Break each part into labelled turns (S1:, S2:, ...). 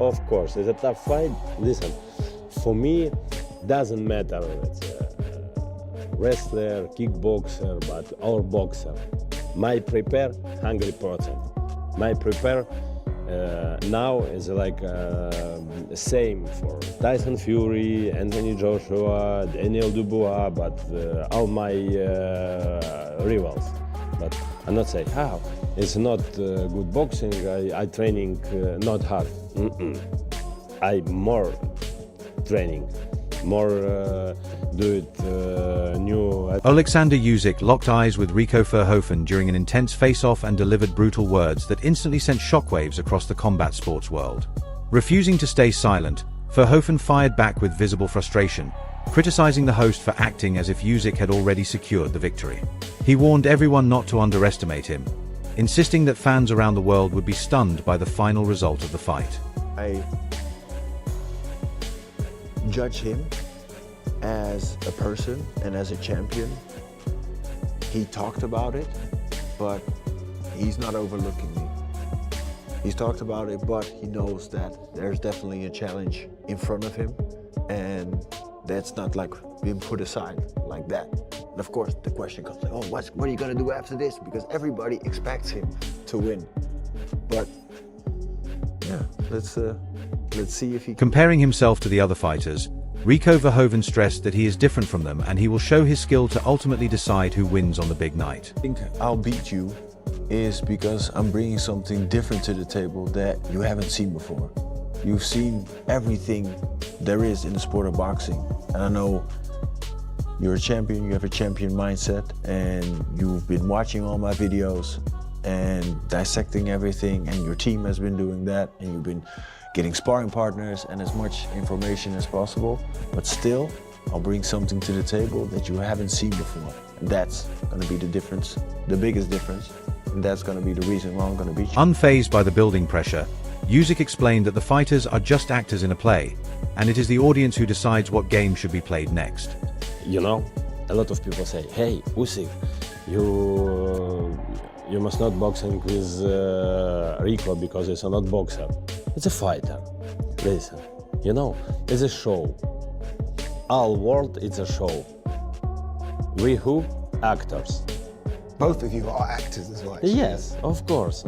S1: Of course, it's a tough fight. Listen, for me, doesn't matter it's wrestler, kickboxer, but or boxer. My prepare 100%. My prepare now is like same for Tyson Fury, Anthony Joshua, Daniel Dubois, but all my rivals. But I'm not saying how. It's not good boxing. I training not hard. I more training, more do it new.
S2: Oleksandr Usyk locked eyes with Rico Verhoeven during an intense face-off and delivered brutal words that instantly sent shockwaves across the combat sports world. Refusing to stay silent, Verhoeven fired back with visible frustration, criticizing the host for acting as if Usyk had already secured the victory. He warned everyone not to underestimate him, insisting that fans around the world would be stunned by the final result of the fight.
S3: I judge him as a person and as a champion. He talked about it, but he's not overlooking me. He's talked about it, but he knows that there's definitely a challenge in front of him, and that's not like being put aside like that. And of course, the question comes like, oh, what are you gonna do after this? Because everybody expects him to win. But yeah, let's see if he can.
S2: Comparing himself to the other fighters, Rico Verhoeven stressed that he is different from them and he will show his skill to ultimately decide who wins on the big night.
S3: I think I'll beat you is because I'm bringing something different to the table that you haven't seen before. You've seen everything there is in the sport of boxing. And I know you're a champion, you have a champion mindset, and you've been watching all my videos and dissecting everything, and your team has been doing that, and you've been getting sparring partners and as much information as possible. But still, I'll bring something to the table that you haven't seen before. And that's gonna be the difference, the biggest difference. And that's gonna be the reason why I'm gonna beat you.
S2: Unfazed by the building pressure, Usyk explained that the fighters are just actors in a play, and it is the audience who decides what game should be played next.
S1: You know, a lot of people say, hey, Usyk, you must not boxing with Rico because he's not boxer. It's a fighter. Listen, you know, it's a show. All world, it's a show. We who? Actors.
S4: Both of you are actors as well.
S1: Yes, of course.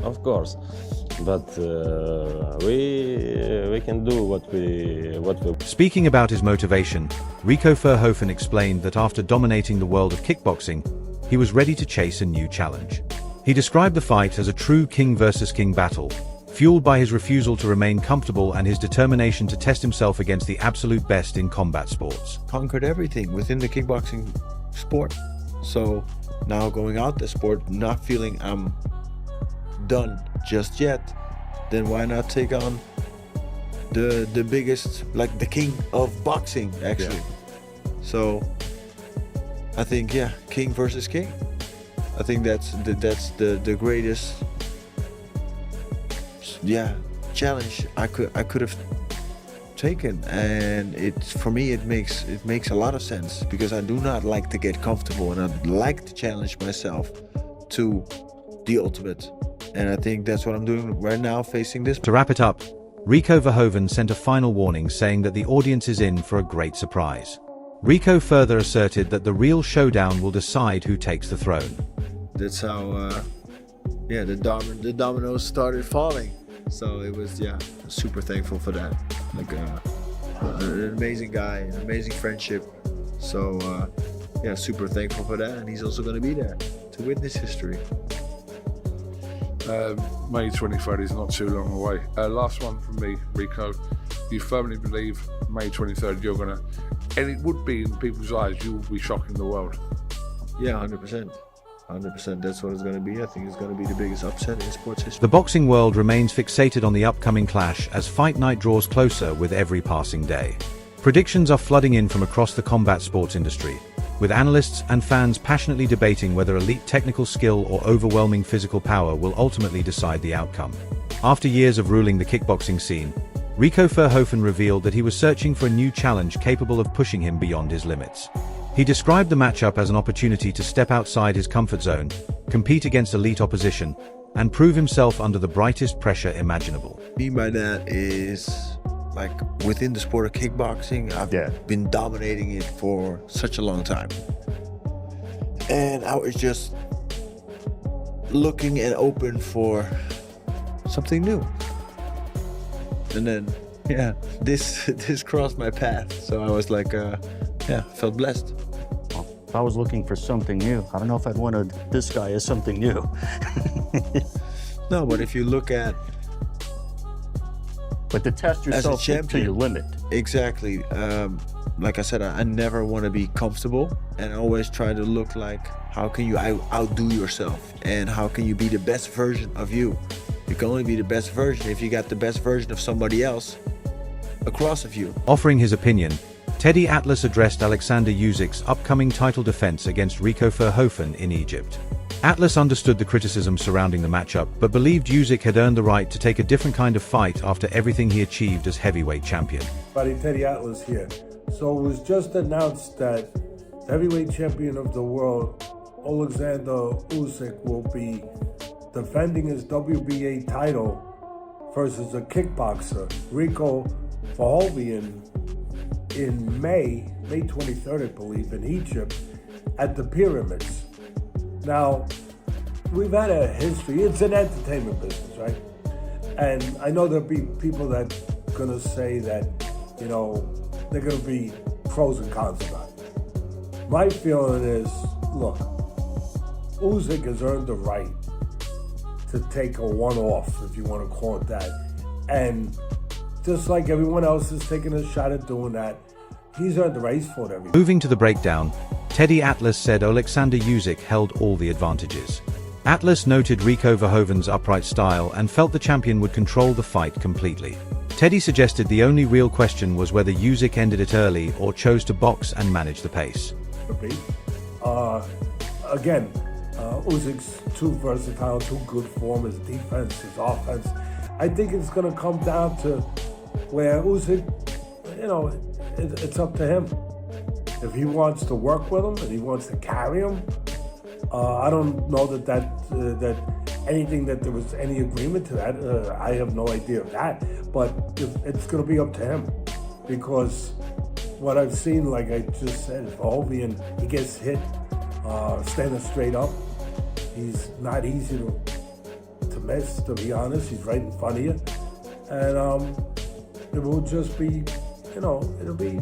S1: But we can do what we.
S2: Speaking about his motivation, Rico Verhoeven explained that after dominating the world of kickboxing, he was ready to chase a new challenge. He described the fight as a true king versus king battle, fueled by his refusal to remain comfortable and his determination to test himself against the absolute best in combat sports.
S3: Conquered everything within the kickboxing sport. So now going out the sport, not feeling I'm done just yet, then why not take on the biggest, like the king of boxing, actually. Yeah. So I think, yeah, king versus king. I think that's the greatest, yeah, challenge I could have taken, and for me it makes a lot of sense, because I do not like to get comfortable, and I'd like to challenge myself to the ultimate, and I think that's what I'm doing right now, facing this.
S2: To wrap it up, Rico Verhoeven sent a final warning saying that the audience is in for a great surprise. Rico further asserted that the real showdown will decide who takes the throne.
S3: That's how, yeah, the dominoes started falling. So it was, yeah, super thankful for that. Like an amazing guy, an amazing friendship. So yeah, super thankful for that. And he's also going to be there to witness history.
S5: May 23rd is not too long away. Last one from me, Rico. You firmly believe May 23rd you're going to, and it would be in people's eyes, you will be shocking the world.
S3: Yeah, 100%. 100%, that's what it's going to be. I think it's going to be the biggest upset in sports history.
S2: The boxing world remains fixated on the upcoming clash as fight night draws closer with every passing day. Predictions are flooding in from across the combat sports industry, with analysts and fans passionately debating whether elite technical skill or overwhelming physical power will ultimately decide the outcome. After years of ruling the kickboxing scene, Rico Verhoeven revealed that he was searching for a new challenge capable of pushing him beyond his limits. He described the matchup as an opportunity to step outside his comfort zone, compete against elite opposition, and prove himself under the brightest pressure imaginable.
S3: Me by that is, like, within the sport of kickboxing, I've been dominating it for such a long time. And I was just looking and open for something new. And then, this crossed my path. So I was like, felt blessed.
S6: Well, if I was looking for something new, I don't know if I'd wanted this guy as something new.
S3: No, but if you look at...
S6: But to test yourself to your limit.
S3: Exactly. Like I said, I never want to be comfortable, and I always try to look like, how can you outdo yourself? And how can you be the best version of you? You can only be the best version if you got the best version of somebody else across of you.
S2: Offering his opinion, Teddy Atlas addressed Oleksandr Usyk's upcoming title defense against Rico Verhoeven in Egypt. Atlas understood the criticism surrounding the matchup, but believed Usyk had earned the right to take a different kind of fight after everything he achieved as heavyweight champion.
S7: Buddy, Teddy Atlas here. So it was just announced that the heavyweight champion of the world, Oleksandr Usyk, will be defending his WBA title versus a kickboxer, Rico Verhoeven, in May 23rd, I believe, in Egypt at the Pyramids. Now, we've had a history. It's an entertainment business, right? And I know there'll be people that are going to say that, you know, they're going to be pros and cons about it. My feeling is, look, Usyk has earned the right to take a one-off, if you want to call it that. And just like everyone else is taking a shot at doing that, he's earned the right. He's fought everything.
S2: Moving to the breakdown, Teddy Atlas said Oleksandr Usyk held all the advantages. Atlas noted Rico Verhoeven's upright style and felt the champion would control the fight completely. Teddy suggested the only real question was whether Usyk ended it early or chose to box and manage the pace.
S7: Again, Usyk's too versatile, too good for him, his defense, his offense. I think it's going to come down to where Usyk, you know, it's up to him. If he wants to work with him and he wants to carry him, I don't know that anything that there was any agreement to that. I have no idea of that, but it's going to be up to him, because what I've seen, like I just said, Verhoeven, he gets hit standing straight up. He's not easy to miss, to be honest. He's right in front of you, and it will just be, you know, it'll be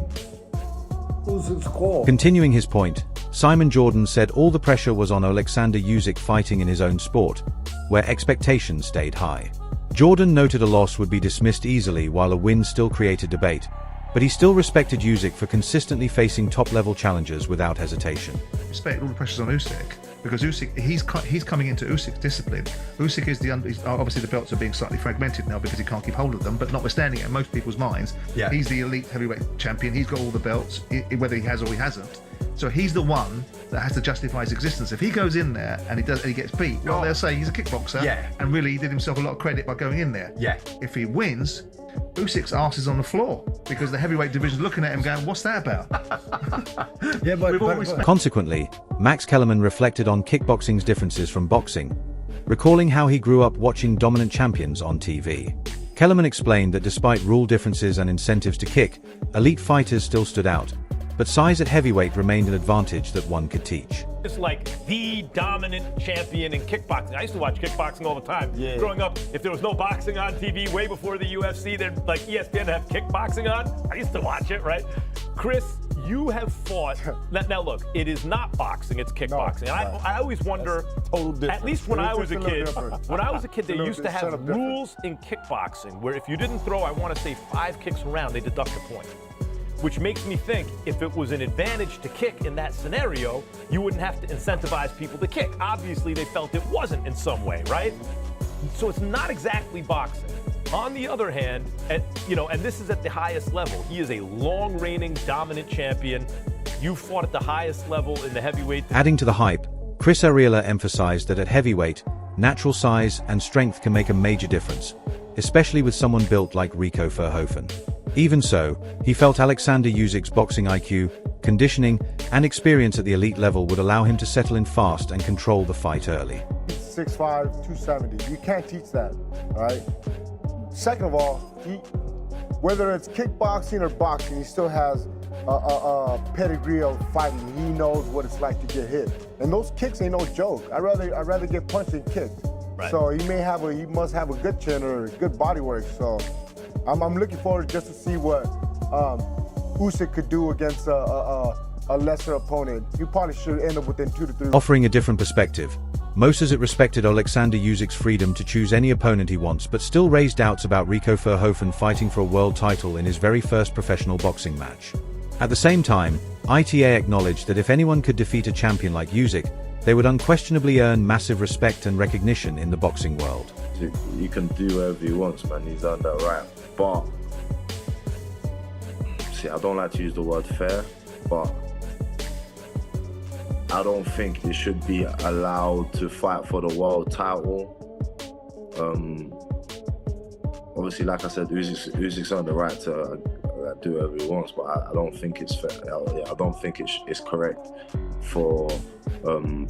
S7: Usyk's call.
S2: Continuing his point, Simon Jordan said all the pressure was on Oleksandr Usyk fighting in his own sport, where expectations stayed high. Jordan noted a loss would be dismissed easily while a win still created debate, but he still respected Usyk for consistently facing top-level challengers without hesitation.
S8: Respect all the pressures on Usyk, because Usyk, he's coming into Usyk's discipline. Usyk is obviously the belts are being slightly fragmented now because he can't keep hold of them, but notwithstanding it, in most people's minds, he's the elite heavyweight champion. He's got all the belts, whether he has or he hasn't. So he's the one that has to justify his existence. If he goes in there and he gets beat, well, they'll say he's a kickboxer, and really he did himself a lot of credit by going in there. If he wins, Usyk's arse is on the floor because the heavyweight division's looking at him going, what's that about?
S3: but
S2: Consequently, Max Kellerman reflected on kickboxing's differences from boxing, recalling how he grew up watching dominant champions on TV. Kellerman explained that despite rule differences and incentives to kick, elite fighters still stood out, but size at heavyweight remained an advantage that one could teach.
S9: It's like the dominant champion in kickboxing. I used to watch kickboxing all the time. Growing up, if there was no boxing on TV way before the UFC, they'd like ESPN to have kickboxing on. I used to watch it, right? Chris, you have fought. Now look, it is not boxing, it's kickboxing. And I always wonder, at least when I was a kid, they used to have rules in kickboxing where if you didn't throw, I want to say 5 kicks around, they deduct a point. Which makes me think if it was an advantage to kick in that scenario, you wouldn't have to incentivize people to kick. Obviously, they felt it wasn't in some way, right? So it's not exactly boxing. On the other hand, and this is at the highest level. He is a long-reigning, dominant champion. You fought at the highest level in the heavyweight.
S2: Adding to the hype, Chris Ariella emphasized that at heavyweight, natural size and strength can make a major difference, especially with someone built like Rico Verhoeven. Even so, he felt Oleksandr Usyk's boxing IQ, conditioning, and experience at the elite level would allow him to settle in fast and control the fight early.
S10: 6'5", 270. You can't teach that, all right? Second of all, whether it's kickboxing or boxing, he still has a pedigree of fighting. He knows what it's like to get hit. And those kicks ain't no joke. I'd rather get punched than kicked. Right. So he must have a good chin or good body work. So I'm looking forward just to see what Usyk could do against a lesser opponent. He probably should end up within 2 to 3.
S2: Offering a different perspective, Moses respected Oleksandr Usyk's freedom to choose any opponent he wants, but still raised doubts about Rico Verhoeven fighting for a world title in his very first professional boxing match. At the same time, ITA acknowledged that if anyone could defeat a champion like Usyk, they would unquestionably earn massive respect and recognition in the boxing world.
S3: He can do whatever he wants, man. He's done that right. But, see, I don't like to use the word fair, but I don't think he should be allowed to fight for the world title. Obviously, like I said, Usyk's on the right to do whatever he wants, but I don't think it's fair. I don't think it's correct for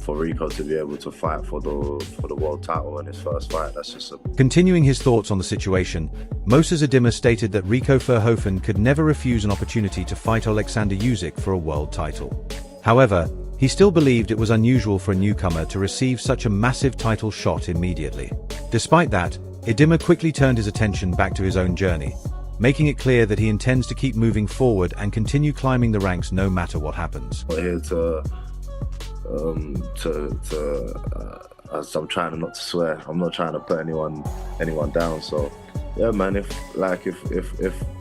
S3: Rico to be able to fight for the world title in his first fight. That's just
S2: Continuing his thoughts on the situation, Moses Adima stated that Rico Verhoeven could never refuse an opportunity to fight Oleksandr Usyk for a world title. However, he still believed it was unusual for a newcomer to receive such a massive title shot immediately. Despite that, Adima quickly turned his attention back to his own journey, making it clear that he intends to keep moving forward and continue climbing the ranks no matter what happens.
S3: We're here as I'm trying not to swear, I'm not trying to put anyone down. So yeah, man, if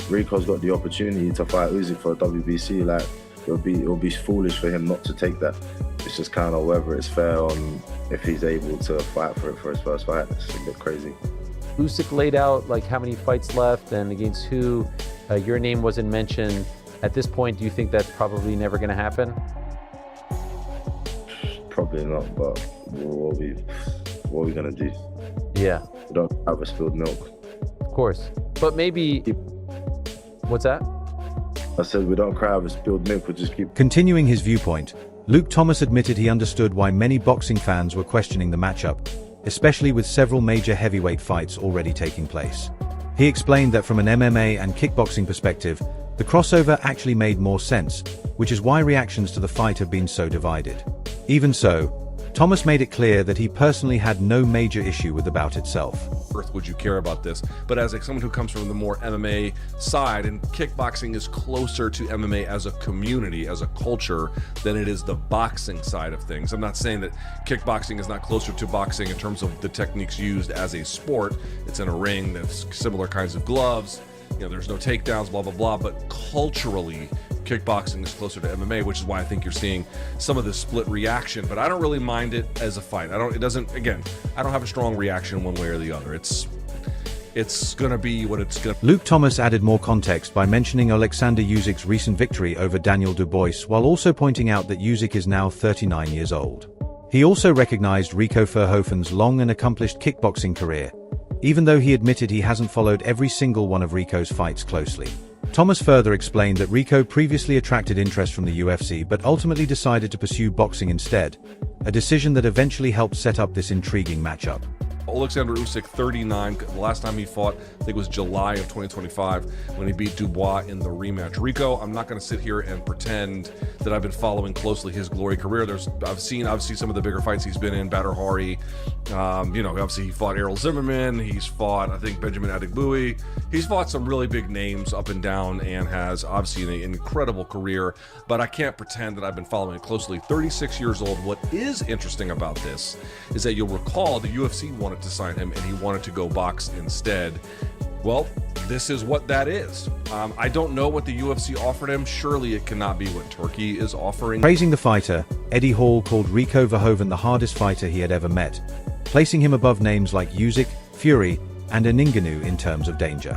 S3: Rico's got the opportunity to fight Usyk for a WBC, like it'll be foolish for him not to take that. It's just kind of whether it's fair on if he's able to fight for it for his first fight. It's a bit crazy.
S11: Usyk laid out like how many fights left and against who. Your name wasn't mentioned. At this point, do you think that's probably never going to happen?
S3: Probably not, but what are we going to do?
S11: Yeah.
S3: We don't have a spilled milk.
S11: Of course. But maybe... What's that?
S3: I said we don't cry over spilled milk, we just keep...
S2: Continuing his viewpoint, Luke Thomas admitted he understood why many boxing fans were questioning the matchup, especially with several major heavyweight fights already taking place. He explained that from an MMA and kickboxing perspective, the crossover actually made more sense, which is why reactions to the fight have been so divided. Even so, Thomas made it clear that he personally had no major issue with the bout itself.
S12: Earth would you care about this? But as someone who comes from the more MMA side, and kickboxing is closer to MMA as a community, as a culture, than it is the boxing side of things. I'm not saying that kickboxing is not closer to boxing in terms of the techniques used as a sport. It's in a ring, there's similar kinds of gloves, there's no takedowns, blah, blah, blah, but culturally, kickboxing is closer to MMA, which is why I think you're seeing some of this split reaction, but I don't really mind it as a fight. I don't have a strong reaction one way or the other. It's gonna be what it's gonna.
S2: Luke Thomas added more context by mentioning Oleksandr Usyk's recent victory over Daniel Dubois, while also pointing out that Usyk is now 39 years old. He also recognized Rico Verhoeven's long and accomplished kickboxing career, even though he admitted he hasn't followed every single one of Rico's fights closely. Thomas further explained that Rico previously attracted interest from the UFC but ultimately decided to pursue boxing instead, a decision that eventually helped set up this intriguing matchup.
S12: Oleksandr Usyk, 39. The last time he fought, I think it was July of 2025 when he beat Dubois in the rematch. Rico, I'm not going to sit here and pretend that I've been following closely his glory career. I've seen obviously some of the bigger fights he's been in, Badr Hari. Obviously he fought Errol Zimmerman. He's fought, I think, Benjamin Adegbuyi. He's fought some really big names up and down and has obviously an incredible career, but I can't pretend that I've been following it closely. 36 years old. What is interesting about this is that you'll recall the UFC wanted to sign him and he wanted to go box instead. Well, this is what that is. I don't know what the UFC offered him. Surely it cannot be what Turkey is offering.
S2: Praising the fighter, Eddie Hall called Rico Verhoeven the hardest fighter he had ever met, placing him above names like Usyk, Fury, and Ngannou in terms of danger.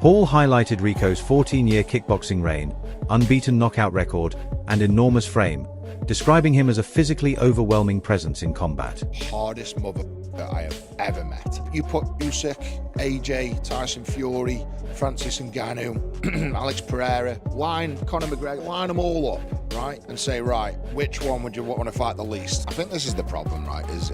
S2: Hall highlighted Rico's 14-year kickboxing reign, unbeaten knockout record, and enormous frame, describing him as a physically overwhelming presence in combat.
S13: Hardest mother that I have ever met. You put Usyk, AJ, Tyson Fury, Francis Ngannou, Alex Pereira, Conor McGregor, line them all up, right, and say, right, which one would you want to fight the least? I think this is the problem, right, is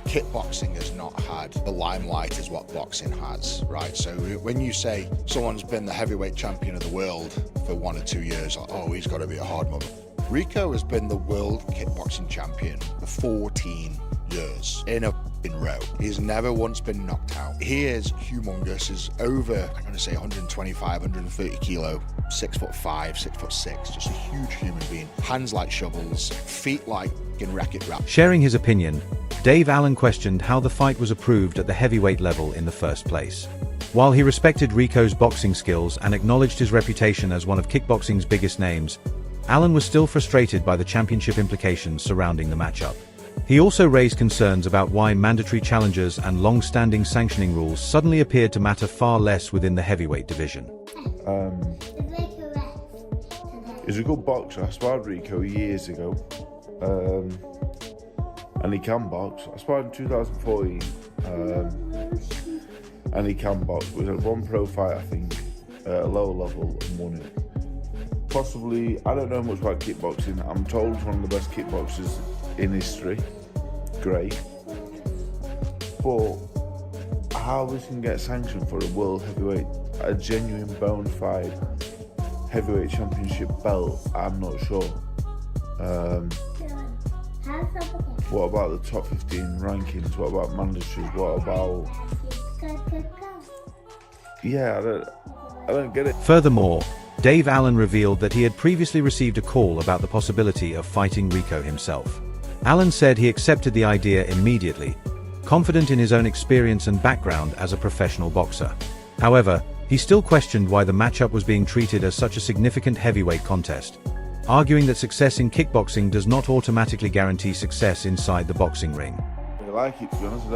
S13: kickboxing has not had the limelight as what boxing has, right? So when you say someone's been the heavyweight champion of the world for 1 or 2 years, like, oh, he's got to be a hard mother. Rico has been the world kickboxing champion for 14 years in a row. He's never once been knocked out. He is humongous. He's over, I'm going to say 125, 130 kilo, 6'5", 6'6", just a huge human being. Hands like shovels, feet like in Wreck-It Ralph.
S2: Sharing his opinion, Dave Allen questioned how the fight was approved at the heavyweight level in the first place. While he respected Rico's boxing skills and acknowledged his reputation as one of kickboxing's biggest names, Allen was still frustrated by the championship implications surrounding the matchup. He also raised concerns about why mandatory challengers and long-standing sanctioning rules suddenly appeared to matter far less within the heavyweight division.
S14: He's a good boxer. I sparred Rico years ago, and he can box. I sparred in 2014, and he can box. We had one pro fight, I think, at a lower level and won it. Possibly, I don't know much about kickboxing. I'm told he's one of the best kickboxers in history. Great. But how this can get sanctioned for a world heavyweight, a genuine bona fide heavyweight championship belt, I'm not sure. What about the top 15 rankings? What about mandatory? What about... Yeah, I don't get it.
S2: Furthermore, Dave Allen revealed that he had previously received a call about the possibility of fighting Rico himself. Allen said he accepted the idea immediately, confident in his own experience and background as a professional boxer. However, he still questioned why the matchup was being treated as such a significant heavyweight contest, arguing that success in kickboxing does not automatically guarantee success inside the boxing ring.
S14: I like it, to be honest.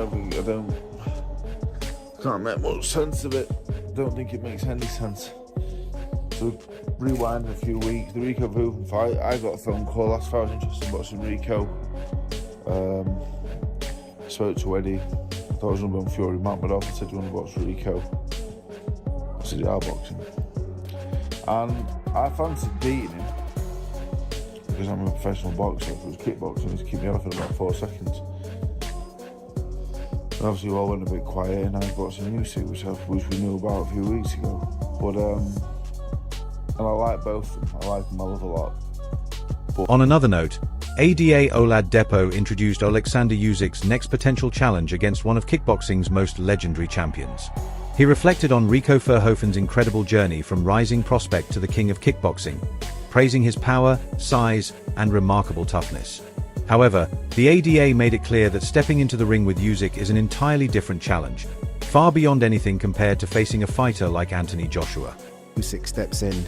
S14: I can't make much sense of it. I don't think it makes any sense. So rewind a few weeks, the Rico Verhoeven fight, I got a phone call, last fight I was interested in boxing Rico. Spoke to Eddie, I thought I was going to be on Fury Matt, but I said, you want to box Rico? I said, yeah, I'll box him. And I fancied beating him, because I'm a professional boxer. If it was kickboxing, it'd keep me off in about 4 seconds. And obviously, we all went a bit quiet, and I got some Usyk, which we knew about a few weeks ago. But, and I like both of them. I like them, I love a lot. But
S2: on another note, ADA Olad introduced Oleksandr Usyk's next potential challenge against one of kickboxing's most legendary champions. He reflected on Rico Verhoeven's incredible journey from rising prospect to the king of kickboxing, praising his power, size, and remarkable toughness. However, the ADA made it clear that stepping into the ring with Usyk is an entirely different challenge, far beyond anything compared to facing a fighter like Anthony Joshua.
S15: Usyk steps in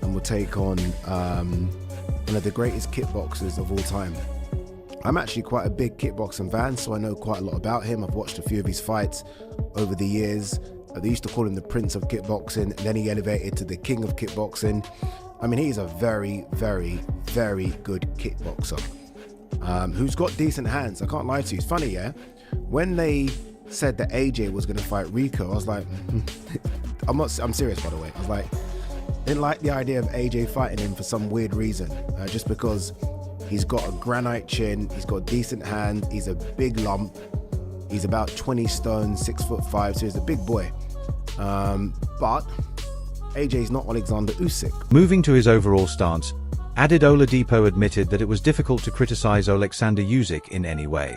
S15: and will take on one of the greatest kickboxers of all time. I'm actually quite a big kickboxing fan, so I know quite a lot about him. I've watched a few of his fights over the years. They used to call him the Prince of Kickboxing, and then he elevated to the King of Kickboxing. I mean, he's a very, very, very good kickboxer who's got decent hands. I can't lie to you. It's funny, yeah? When they said that AJ was going to fight Rico, I was like, I'm serious, by the way. I was like, didn't like the idea of AJ fighting him for some weird reason, just because he's got a granite chin, he's got decent hands, he's a big lump, he's about 20 stone, 6'5", so he's a big boy. But AJ's not Oleksandr Usyk.
S2: Moving to his overall stance, Adid Oladipo admitted that it was difficult to criticize Oleksandr Usyk in any way.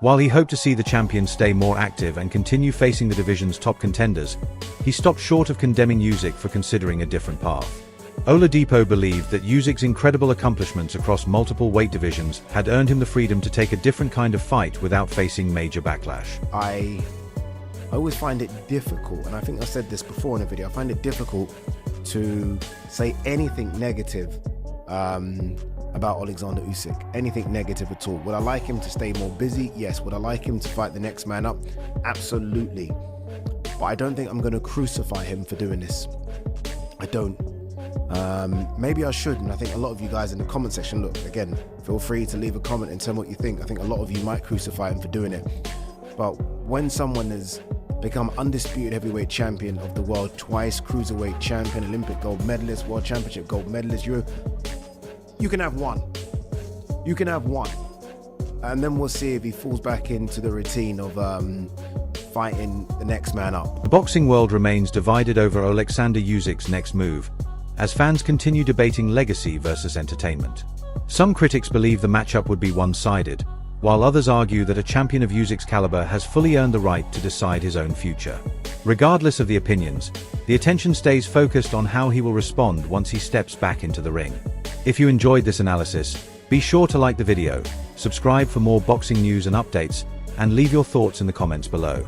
S2: While he hoped to see the champion stay more active and continue facing the division's top contenders, he stopped short of condemning Usyk for considering a different path. Oladipo believed that Usyk's incredible accomplishments across multiple weight divisions had earned him the freedom to take a different kind of fight without facing major backlash.
S15: I always find it difficult, and I think I said this before in a video, I find it difficult to say anything negative about Oleksandr Usyk, anything negative at all. Would I like him to stay more busy? Yes. Would I like him to fight the next man up? Absolutely. But I don't think I'm going to crucify him for doing this. I don't. Maybe I should, and I think a lot of you guys in the comment section, look, again, feel free to leave a comment and tell me what you think. I think a lot of you might crucify him for doing it. But when someone has become undisputed heavyweight champion of the world, twice cruiserweight champion, Olympic gold medalist, world championship gold medalist, You can have one. You can have one. And then we'll see if he falls back into the routine of fighting the next man up.
S2: The boxing world remains divided over Oleksandr Usyk's next move, as fans continue debating legacy versus entertainment. Some critics believe the matchup would be one-sided, while others argue that a champion of Usyk's caliber has fully earned the right to decide his own future. Regardless of the opinions, the attention stays focused on how he will respond once he steps back into the ring. If you enjoyed this analysis, be sure to like the video, subscribe for more boxing news and updates, and leave your thoughts in the comments below.